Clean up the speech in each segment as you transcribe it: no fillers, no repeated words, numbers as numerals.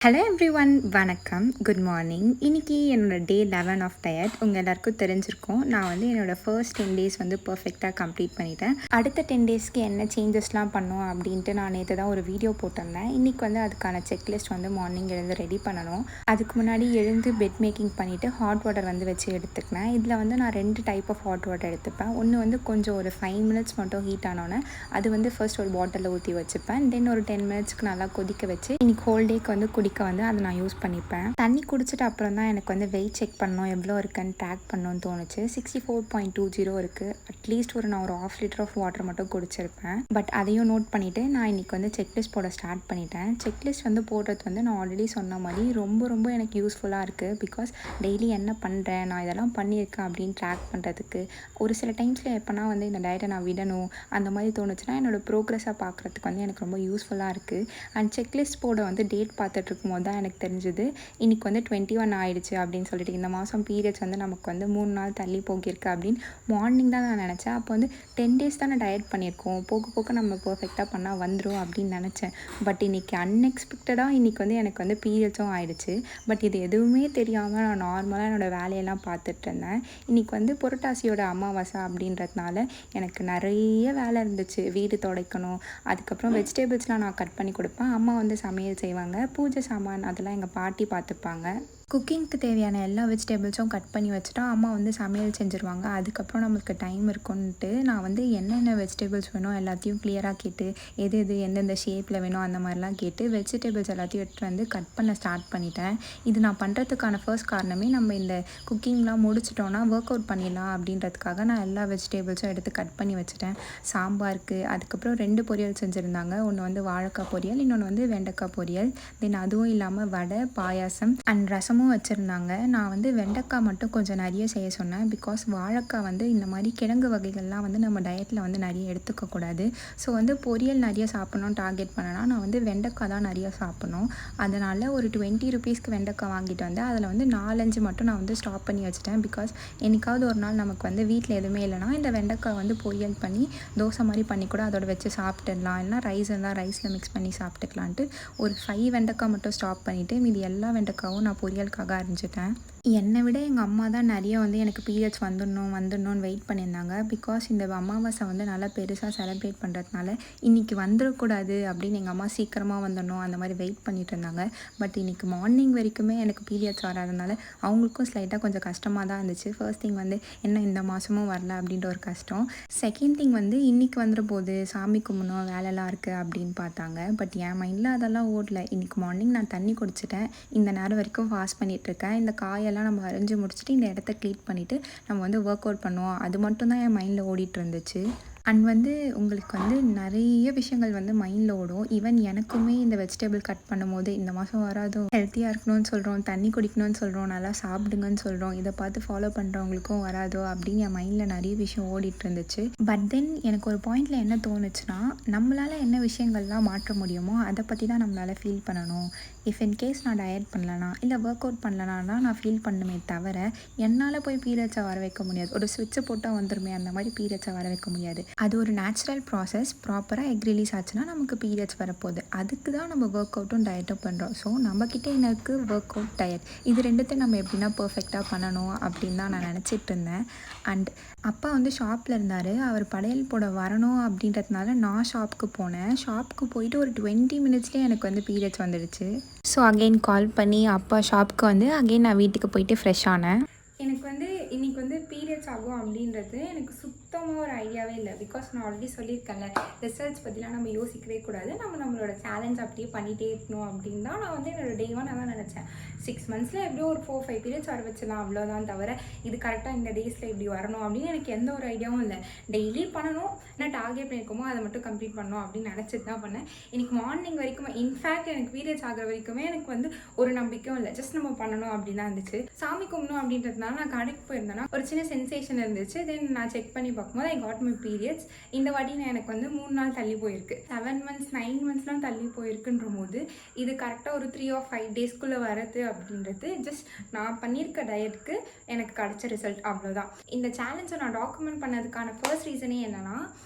Hello everyone, வணக்கம், good morning. இன்றைக்கி என்னோடய டே 11 ஆஃப் டயட் உங்கள் எல்லாருக்கும் தெரிஞ்சிருக்கும். நான் வந்து என்னோடய ஃபர்ஸ்ட் 10 டேஸ் வந்து பர்ஃபெக்டாக கம்ப்ளீட் பண்ணிட்டேன். அடுத்த 10 டேஸ்க்கு என்ன சேஞ்சஸ்லாம் பண்ணோம் அப்படின்ட்டு நான் நேற்று தான் ஒரு வீடியோ போட்டிருந்தேன். இன்றைக்கி வந்து அதுக்கான செக்லிஸ்ட் வந்து மார்னிங் எழுந்து ரெடி பண்ணணும். அதுக்கு முன்னாடி எழுந்து பெட் மேக்கிங் பண்ணிவிட்டு ஹாட் வாட்டர் வந்து வச்சு எடுத்துக்கினேன். இதில் வந்து நான் 2 டைப் ஆஃப் ஹாட் வாட்டர் எடுத்துப்பேன். ஒன்று வந்து கொஞ்சம் ஒரு 5 மினிட்ஸ் மட்டும் ஹீட் ஆனோன்னே அது வந்து ஃபர்ஸ்ட் ஒரு பாட்டிலில் ஊற்றி வச்சுப்பேன். தென் ஒரு 10 மினிட்ஸ்க்கு நல்லா கொதிக்க வச்சு இன்றைக்கி ஹோல் டேக்கு வந்து வந்து அதை நான் யூஸ் பண்ணிப்பேன். தண்ணி குடிச்சிட்டு அப்புறம் தான் எனக்கு வந்து வெயிட் செக் பண்ணணும், எவ்வளோ இருக்குன்னு ட்ராக் பண்ணணும்னு தோணுச்சு. 64.20 இருக்குது. அட்லீஸ்ட் நான் ஒரு 1/2 லிட்டர் ஆஃப் வாட்டர் மட்டும் குடிச்சிருப்பேன். பட் அதையும் நோட் பண்ணிவிட்டு நான் இன்றைக்கி வந்து செக்லிஸ்ட் போட ஸ்டார்ட் பண்ணிட்டேன். செக்லிஸ்ட் வந்து போடுறது வந்து நான் ஆல்ரெடி சொன்ன மாதிரி ரொம்ப எனக்கு யூஸ்ஃபுல்லாக இருக்குது. பிகாஸ் டெய்லி என்ன பண்ணுறேன், நான் இதெல்லாம் பண்ணியிருக்கேன் அப்படின்னு ட்ராக் பண்ணுறதுக்கு. ஒரு சில டைம்ஸில் எப்போனா வந்து இந்த டயட்டை நான் விடணும் அந்த மாதிரி தோணுச்சுன்னா என்னோடய ப்ரோக்ரெஸாக பார்க்குறதுக்கு வந்து எனக்கு ரொம்ப யூஸ்ஃபுல்லாக இருக்குது. அண்ட் செக்லிஸ்ட் போட வந்து டேட் பார்த்துட்டு இருக்கும்போது தான் எனக்கு தெரிஞ்சுது இன்றைக்கி வந்து 21 ஆயிடுச்சு அப்படின்னு சொல்லிட்டு. இந்த மாதம் பீரியட்ஸ் வந்து நமக்கு வந்து 3 நாள் தள்ளி போகிருக்கு அப்படின்னு மார்னிங் தான் நான் நினச்சேன். அப்போ வந்து 10 டேஸ் தான் நான் டயட் பண்ணியிருக்கோம், போக நம்ம பர்ஃபெக்டாக பண்ணால் வந்துடும் அப்படின்னு நினச்சேன். பட் இன்றைக்கி அன்எக்ஸ்பெக்டடாக இன்றைக்கி வந்து எனக்கு வந்து பீரியட்ஸும் ஆயிடுச்சு. பட் இது எதுவுமே தெரியாமல் நான் நார்மலாக என்னோடய வேலையெல்லாம் பார்த்துட்டு இருந்தேன். இன்றைக்கி வந்து புரட்டாசியோட அமாவாசை அப்படின்றதுனால எனக்கு நிறைய வேலை இருந்துச்சு. வீடு துடைக்கணும், அதுக்கப்புறம் வெஜிடபிள்ஸ்லாம் நான் கட் பண்ணி கொடுப்பேன். அம்மா வந்து சமையல் செய்வாங்க, பூஜை சாமான் அதெல்லாம் எங்கள் பாட்டி பார்த்துப்பாங்க. குக்கிங்க்கு தேவையான எல்லா வெஜிடபிள்ஸும் கட் பண்ணி வச்சுட்டா அம்மா வந்து சமையல் செஞ்சுருவாங்க. அதுக்கப்புறம் நம்மளுக்கு டைம் இருக்குன்ட்டு நான் வந்து என்னென்ன வெஜிடபிள்ஸ் வேணும் எல்லாத்தையும் கிளியராக கேட்டு எது எந்தெந்த ஷேப்பில் வேணும் அந்த மாதிரிலாம் கேட்டு வெஜிடபிள்ஸ் எல்லாத்தையும் எடுத்துகிட்டு வந்து கட் பண்ண ஸ்டார்ட் பண்ணிட்டேன். இது நான் பண்ணுறதுக்கான ஃபர்ஸ்ட் காரணமே நம்ம இந்த குக்கிங்லாம் முடிச்சிட்டோன்னா ஒர்க் அவுட் பண்ணிடலாம் அப்படின்றதுக்காக நான் எல்லா வெஜிடபிள்ஸும் எடுத்து கட் பண்ணி வச்சுட்டேன். சாம்பாருக்கு அதுக்கப்புறம் 2 பொரியல் செஞ்சுருந்தாங்க. ஒன்று வந்து வாழைக்காய் பொரியல், இன்னொன்று வந்து வெண்டைக்காய் பொரியல். தென் அதுவும் இல்லாமல் வடை, பாயாசம் அண்ட் ரசம் வச்சுருந்தாங்க. நான் வந்து வெண்டைக்காய் மட்டும் கொஞ்சம் நிறைய செய்ய சொன்னேன். பிகாஸ் வாழைக்காய் வந்து இந்த மாதிரி கிழங்கு வகைகள்லாம் வந்து நம்ம டயட்டில் வந்து நிறைய எடுத்துக்கக்கூடாது. ஸோ வந்து பொரியல் நிறைய சாப்பிட்ணும் டார்கெட் பண்ணனா நான் வந்து வெண்டைக்காய் தான் நிறைய சாப்பிட்ணும். அதனால் ஒரு 20 ருபீஸ்க்கு வெண்டைக்காய் வாங்கிட்டு வந்து அதில் வந்து 4-5 மட்டும் நான் வந்து ஸ்டாப் பண்ணி வச்சுட்டேன். பிகாஸ் என்னைக்காவது ஒரு நாள் நமக்கு வந்து வீட்டில் எதுவுமே இல்லைனா இந்த வெண்டைக்காய் வந்து பொரியல் பண்ணி தோசை மாதிரி பண்ணி கூட அதோட வச்சு சாப்பிட்டுடலாம். இல்லைனா ரைஸ் இருந்தால் ரைஸில் மிக்ஸ் பண்ணி சாப்பிட்டுக்கலான்ட்டு ஒரு 5 வெண்டைக்காய் மட்டும் ஸ்டாப் பண்ணிவிட்டு மீதி எல்லா வெண்டைக்காவும் நான் பொரியலுக்காக அரிஞ்சிட்டேன். என்னை விட எங்கள் அம்மா தான் நிறைய வந்து எனக்கு பீரியட்ஸ் வந்துடணும்னு வெயிட் பண்ணியிருந்தாங்க. பிகாஸ் இந்த அமாவாசை வந்து நல்லா பெருசாக செலிப்ரேட் பண்ணுறதுனால இன்றைக்கி வந்துடக்கூடாது அப்படின்னு எங்கள் அம்மா சீக்கிரமாக வந்துடணும் அந்த மாதிரி வெயிட் பண்ணிட்டு இருந்தாங்க. பட் இன்றைக்கி மார்னிங் வரைக்குமே எனக்கு பீரியட்ஸ் வராதனால அவங்களுக்கும் ஸ்லைட்டாக கொஞ்சம் கஷ்டமாக தான் இருந்துச்சு. ஃபர்ஸ்ட் திங் வந்து என்ன இந்த மாதமும் வரல அப்படின்ற ஒரு கஷ்டம். செகண்ட் திங் வந்து இன்றைக்கி வந்துட போது சாமி கும்பிடணும் வேலைலாம் இருக்குது அப்படின்னு பார்த்தாங்க. பட் என் மைண்டில் அதெல்லாம் ஓடல. இன்றைக்கி மார்னிங் நான் தண்ணி குடிச்சிட்டேன், இந்த நேரம் வரைக்கும் ஃபாஸ்ட் பண்ணிகிட்ருக்கேன். இந்த காயெல்லாம் நம்ம அரைஞ்சி முடிச்சுட்டு இந்த இடத்த க்ளீன் பண்ணிவிட்டு நம்ம வந்து ஒர்க் அவுட் பண்ணுவோம், அது மட்டும் தான் என் மைண்டில் ஓடிட்டு இருந்துச்சு. அண்ட் வந்து உங்களுக்கு வந்து நிறைய விஷயங்கள் வந்து மைண்டில் ஓடும். ஈவன் எனக்குமே இந்த வெஜிடபிள் கட் பண்ணும்போது இந்த மாதம் வராதோ, ஹெல்த்தியாக இருக்கணும்னு சொல்கிறோம், தண்ணி குடிக்கணும்னு சொல்கிறோம், நல்லா சாப்பிடுங்கன்னு சொல்கிறோம், இதை பார்த்து ஃபாலோ பண்ணுறவங்களுக்கும் வராதோ அப்படின்னு என் மைண்டில் நிறைய விஷயம் ஓடிட்டு இருந்துச்சு. பட் தென் எனக்கு ஒரு பாயிண்டில் என்ன தோணுச்சுன்னா, நம்மளால் என்ன விஷயங்கள்லாம் மாற்ற முடியுமோ அதை பற்றி தான் நம்மளால் ஃபீல் பண்ணணும். இஃப் இன் கேஸ் நான் டயட் பண்ணலனா இல்லை ஒர்க் அவுட் பண்ணலனா நான் ஃபீல் பண்ணுமே தவிர என்னால் போய் பீரியட்ஸை வர வைக்க முடியாது. ஒரு ஸ்விட்சை போட்டால் வந்துருமே அந்த மாதிரி பீரியட்ஸை வர வைக்க முடியாது. அது ஒரு நேச்சுரல் ப்ராசஸ். ப்ராப்பராக எக் ரிலீஸ் ஆச்சுன்னா நமக்கு பீரியட்ஸ் வரப்போகுது. அதுக்கு தான் நம்ம ஒர்க் அவுட்டும் டயட்டும் பண்ணுறோம். ஸோ நம்மக்கிட்ட எனக்கு ஒர்க் அவுட் டயட் இது ரெண்டுத்தையும் நம்ம எப்படின்னா பர்ஃபெக்டாக பண்ணணும் அப்படின்னு தான் நான் நினச்சிட்டு இருந்தேன். அண்ட் அப்பா வந்து ஷாப்பில் இருந்தார். அவர் படையல் போட வரணும் அப்படின்றதுனால நான் ஷாப்புக்கு போனேன். ஷாப்புக்கு போயிட்டு ஒரு 20 மினிட்ஸ்லேயே எனக்கு வந்து பீரியட்ஸ் வந்துடுச்சு. ஸோ அகெயின் கால் பண்ணி அப்பா ஷாப்புக்கு வந்து அகெயின் நான் வீட்டுக்கு போயிட்டு ஃப்ரெஷ் ஆனேன். எனக்கு வந்து இன்றைக்கி வந்து பீரியட்ஸ் ஆகும் அப்படின்றது எனக்கு சுத்தமாக ஒரு ஐடியாவே இல்லை. பிகாஸ் நான் ஆல்ரெடி சொல்லியிருக்கேன்ல, ரிசல்ட்ஸ் பற்றிலாம் நம்ம யோசிக்கவே கூடாது, நம்மளோட சேலஞ்ச் அப்படியே பண்ணிகிட்டே இருக்கணும் அப்படின்னு தான் நான் வந்து என்னோடய டே 1 தான் நினச்சேன். 6 மந்த்ஸில் எப்படியோ ஒரு 4-5 பீரியட்ஸ் வர வச்சிடலாம் அவ்வளோதான், தவிர இது கரெக்டாக இந்த டேஸில் இப்படி வரணும் அப்படின்னு எனக்கு எந்த ஒரு ஐடியாவும் இல்லை. டெய்லி பண்ணணும், என்ன டார்கெட் பண்ணியிருக்கோமோ அதை மட்டும் கம்ப்ளீட் பண்ணணும் அப்படின்னு நினச்சிட்டு தான் பண்ணேன். இன்றைக்கி மார்னிங் வரைக்கும் இன்ஃபேக்ட் எனக்கு பீரியட்ஸ் ஆகிற வரைக்குமே எனக்கு வந்து ஒரு நம்பிக்கையும் இல்லை. ஜஸ்ட் நம்ம பண்ணணும் அப்படின்னு தான் இருந்துச்சு. சாமி கும்பிடணும் அப்படின்றதுனால நான் கடைக்கு போயிருந்தேன்னா ஒரு சின்ன சென்சேஷன் இருந்துச்சு. தென் நான் செக் பண்ணி பார்க்கும்போது ஐ காட் மை பீரியட்ஸ். இந்த வாட்டி எனக்கு வந்து 3 நாள் தள்ளி போயிருக்கு. 7 மந்த்ஸ் 9 மந்த்ஸ்லாம் தள்ளி போயிருக்குன்ற போது இது கரெக்டாக ஒரு 3 or 5 டேஸ்க்குள்ளே வரது அப்படின்றது ஜஸ்ட் நான் பண்ணியிருக்க டயட்டுக்கு எனக்கு கிடைச்ச ரிசல்ட், அவ்வளோதான். இந்த சேலஞ்சை நான் டாக்குமெண்ட் பண்ணதுக்கான ஃபர்ஸ்ட் ரீசனே என்னென்னா,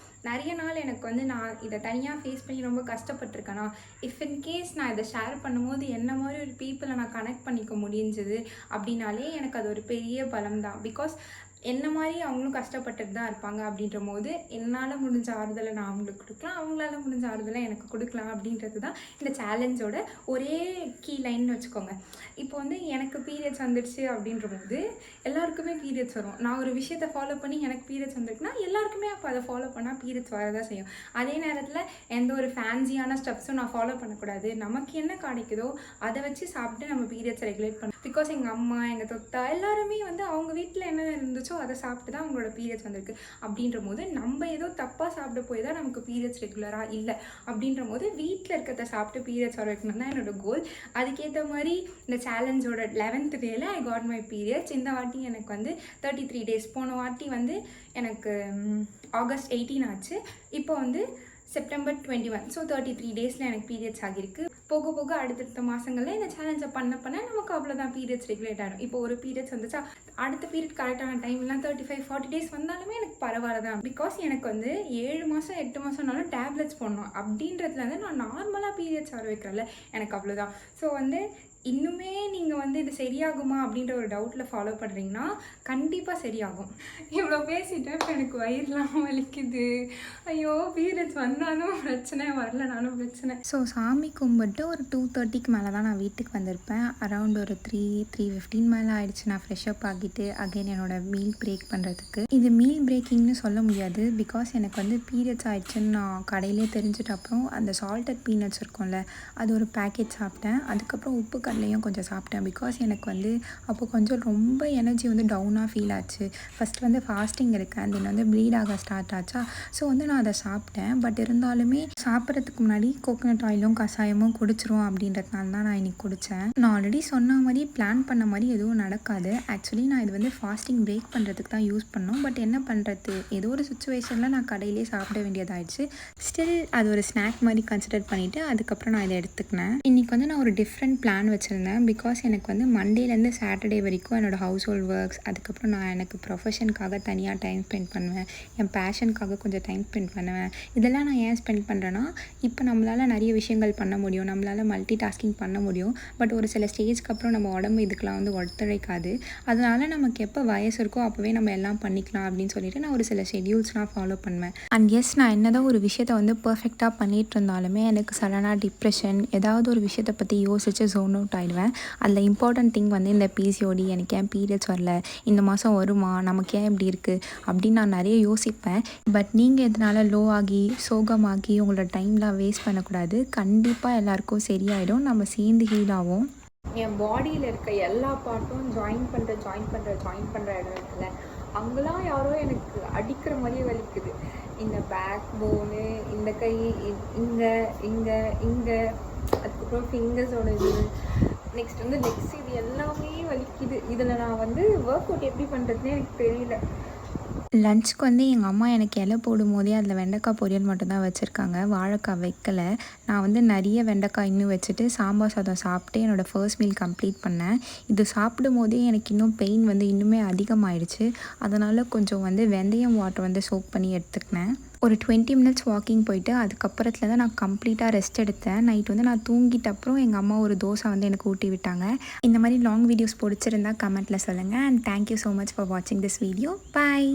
நிறைய நாள் எனக்கு வந்து நான் இதை தனியாக ஃபேஸ் பண்ணி ரொம்ப கஷ்டப்பட்டிருக்கேனா, இஃப் இன் கேஸ் நான் இதை ஷேர் பண்ணும்போது என்ன மாதிரி ஒரு பீப்புளை நான் கனெக்ட் பண்ணிக்க முடிஞ்சது அப்படின்னாலே எனக்கு அது ஒரு பெரிய பலம் தான். பிகாஸ் என்ன மாதிரி அவங்களும் கஷ்டப்பட்டுட்டு தான் இருப்பாங்க. அப்படின்ற போது என்னால் முடிஞ்ச ஆறுதலை நான் அவங்களுக்கு கொடுக்கலாம், அவங்களால முடிஞ்ச ஆறுதலை எனக்கு கொடுக்கலாம் அப்படின்றது தான் இந்த சேலஞ்சோட ஒரே கீ லைன்னு வச்சுக்கோங்க. இப்போ வந்து எனக்கு பீரியட்ஸ் வந்துடுச்சு அப்படின்ற போது எல்லாருக்குமே பீரியட்ஸ் வரும். நான் ஒரு விஷயத்தை ஃபாலோ பண்ணி எனக்கு பீரியட்ஸ் வந்துருக்குன்னா எல்லாருக்குமே அப்போ அதை ஃபாலோ பண்ணால் பீரியட்ஸ் வரதான் செய்யும். அதே நேரத்தில் எந்த ஒரு ஃபேன்சியான ஸ்டெப்ஸும் நான் ஃபாலோ பண்ணக்கூடாது. நமக்கு என்ன கிடைக்குதோ அதை வச்சு சாப்பிட்டு நம்ம பீரியட்ஸை ரெகுலேட் பண்ணணும். பிகாஸ் எங்கள் அம்மா, எங்கள் தொத்தா எல்லாருமே வந்து அவங்க வீட்டில் என்ன இருந்துச்சோ அதை சாப்பிட்டு தான் அவங்களோட பீரியட்ஸ் வந்திருக்கு. அப்படின்ற போது நம்ம ஏதோ தப்பாக சாப்பிட போய் தான் நமக்கு பீரியட்ஸ் ரெகுலராக இல்லை அப்படின்ற போது வீட்டில் இருக்கிறத சாப்பிட்டு பீரியட்ஸ் வர வைக்கணும் தான் என்னோடய கோல். அதுக்கேற்ற மாதிரி இந்த சேலஞ்சோட 11th டேல ஐ காட் மை பீரியட்ஸ். இந்த வாட்டி எனக்கு வந்து 33 days. போன வாட்டி வந்து எனக்கு August 18 ஆச்சு. இப்போ வந்து September 21. ஸோ 33 daysல எனக்கு பீரியட்ஸ் ஆகியிருக்கு. போக போக அடுத்தடுத்த மாதங்களில் இந்த சேலஞ்சை பண்ண நமக்கு அவ்வளோதான் பீரியட்ஸ் ரெகுலேட் ஆகிடும். இப்போ ஒரு பீரியட்ஸ் வந்துச்சா அடுத்த பீரியட் கரெக்டான டைம்லாம் 35-40 days வந்தாலுமே எனக்கு பரவாயில்ல தான். பிகாஸ் எனக்கு வந்து 7 மாதம் 8 மாதம்னாலும் டேப்லெட்ஸ் போடணும் அப்படின்றதுல வந்து நான் நார்மலாக பீரியட்ஸ் வர வைக்கிறேன்ல, எனக்கு அவ்வளோதான். ஸோ வந்து இன்னுமே நீங்கள் வந்து இது சரியாகுமா அப்படின்ற ஒரு டவுட்டில் ஃபாலோ பண்ணுறீங்கன்னா கண்டிப்பாக சரியாகும். இவ்வளோ பேசிட்டேன், இப்போ எனக்கு வயிறுலாம் வலிக்குது. ஐயோ, பீரியட்ஸ் வந்தாலும் பிரச்சனை, வரலனாலும் பிரச்சனை. ஸோ சாமி கும்பிட்டு ஒரு 2:30க்கு மேலே தான் நான் வீட்டுக்கு வந்திருப்பேன். அரௌண்ட் ஒரு 3:15 மேலே ஆகிடுச்சு. நான் ஃப்ரெஷ்அப் ஆகிட்டு அகைன் என்னோடய மீல் பிரேக் பண்ணுறதுக்கு. இது மீல் பிரேக்கிங்னு சொல்ல முடியாது. பிகாஸ் எனக்கு வந்து பீரியட்ஸ் ஆகிடுச்சுன்னு நான் கடையிலே தெரிஞ்சுட்டு அப்புறம் அந்த சால்டட் பீனட்ஸ் இருக்கும்ல, அது ஒரு பேக்கெட் சாப்பிட்டேன். அதுக்கப்புறம் உப்பு கடலையும் கொஞ்சம் சாப்பிட்டேன். பிகாஸ் எனக்கு வந்து அப்போ கொஞ்சம் ரொம்ப எனர்ஜி வந்து டவுனாக ஃபீல் ஆச்சு. ஃபஸ்ட் வந்து ஃபாஸ்டிங் இருக்கேன், தென் வந்து ப்ளீட் ஆக ஸ்டார்ட் ஆச்சா. ஸோ வந்து நான் அதை சாப்பிட்டேன். பட் இருந்தாலுமே சாப்பிட்றதுக்கு முன்னாடி கோகோனட் ஆயிலும் கஷாயமும் குடிச்சிரும் அப்படின்றதுனால தான் நான் இன்றைக்கி குடித்தேன். நான் ஆல்ரெடி சொன்ன மாதிரி பிளான் பண்ண மாதிரி எதுவும் நடக்காது. ஆக்சுவலி நான் இது வந்து ஃபாஸ்டிங் பிரேக் பண்ணுறதுக்கு தான் யூஸ் பண்ணோம். பட் என்ன பண்ணுறது, ஏதோ ஒரு சுச்சுவேஷனில் நான் கடையிலே சாப்பிட வேண்டியதாகிடுச்சு. ஸ்டில் அது ஒரு ஸ்நாக் மாதிரி கன்சிடர் பண்ணிவிட்டு அதுக்கப்புறம் நான் இதை எடுத்துக்கினேன். இன்றைக்கி வந்து நான் ஒரு டிஃப்ரெண்ட் பிளான் வச்சுருந்தேன். பிகாஸ் எனக்கு வந்து மண்டேலேருந்து சாட்டர்டே வரைக்கும் என்னோடய ஹவுஸ் ஹோல்ட் ஒர்க்ஸ், அதுக்கப்புறம் நான் எனக்கு ப்ரொஃபஷனுக்காக தனியாக டைம் ஸ்பெண்ட் பண்ணுவேன், என் பேஷனுக்காக கொஞ்சம் டைம் ஸ்பெண்ட் பண்ணுவேன். இதெல்லாம் நான் ஏன் ஸ்பெண்ட் பண்ணுறேன்னா, இப்போ நம்மளால் நிறைய விஷயங்கள் பண்ண முடியும், நம்மளால் மல்டி டாஸ்கிங் பண்ண முடியும். பட் ஒரு சில ஸ்டேஜ்க்கு அப்புறம் நம்ம உடம்பு இதுக்கெலாம் வந்து ஒத்துழைக்காது. அதனால் நமக்கு எப்போ வயசு இருக்கோ அப்போவே நம்ம எல்லாம் பண்ணிக்கலாம் அப்படின்னு சொல்லிட்டு நான் ஒரு சில ஷெட்யூல்ஸ்லாம் ஃபாலோ பண்ணுவேன். அண்ட் எஸ், நான் என்னதான் ஒரு விஷயத்தை வந்து பர்ஃபெக்டாக பண்ணிகிட்டு இருந்தாலுமே எனக்கு சடனாக டிப்ரெஷன், ஏதாவது ஒரு விஷயத்தை பற்றி யோசித்து ஜோன் அவுட் ஆகிடுவேன். அதில் இம்பார்ட்டன்ட் திங் வந்து இந்த பிசிஓடி, எனக்கு ஏன் பீரியட்ஸ் வரல, இந்த மாதம் வருமா, நமக்கு ஏன் இப்படி இருக்குது அப்படின்னு நான் நிறைய யோசிப்பேன். பட் நீங்கள் இதனால் லோ ஆகி சோகமாகி உங்களோட டைம்லாம் வேஸ்ட் பண்ணக்கூடாது. கண்டிப்பாக எல்லாருக்கும் சரியாயிடும், நம்ம சேர்ந்து ஹீல் ஆகும். என் பாடியில் இருக்க எல்லா பார்ட்டும் ஜாயின் பண்ணுற இடம் இருக்குல்ல, அங்கெல்லாம் யாரோ எனக்கு அடிக்கிற மாதிரியே வலிக்குது. இந்த பேக் போனு, இந்த கை, இங்கே இங்கே இங்கே, அதுக்கப்புறம் ஃபிங்கர்ஸோட இது, நெக்ஸ்ட் வந்து லெக்ஸ், இது எல்லாமே வலிக்குது. இதில் நான் வந்து ஒர்க் அவுட் எப்படி பண்ணுறதுனே எனக்கு தெரியல. லஞ்சுக்கு வந்து எங்கள் அம்மா எனக்கு இலை போடும் போதே அதில் வெண்டைக்காய் பொரியல் மட்டும்தான் வச்சுருக்காங்க, வாழைக்காய் வைக்கலை. நான் வந்து நிறைய வெண்டைக்காய் இன்னும் வச்சுட்டு சாம்பார் சாதம் சாப்பிட்டு என்னோடய ஃபர்ஸ்ட் மீல் கம்ப்ளீட் பண்ணேன். இது சாப்பிடும் போதே எனக்கு இன்னும் பெயின் வந்து இன்னுமே அதிகமாகிடுச்சு. அதனால் கொஞ்சம் வந்து வெந்தயம் வாட்டர் வந்து சோக் பண்ணி எடுத்துக்கினேன். ஒரு 20 minutes வாக்கிங் போயிட்டு அதுக்கப்புறத்துல தான் நான் கம்ப்ளீட்டாக ரெஸ்ட் எடுத்தேன். நைட் வந்து நான் தூங்கிட்ட அப்புறம் எங்கள் அம்மா ஒரு தோசை வந்து எனக்கு ஊட்டி விட்டாங்க. இந்த மாதிரி லாங் வீடியோஸ் பிடிச்சிருந்தா கமெண்ட்டில் சொல்லுங்கள். And thank you so much for வாட்சிங் திஸ் வீடியோ. பாய்.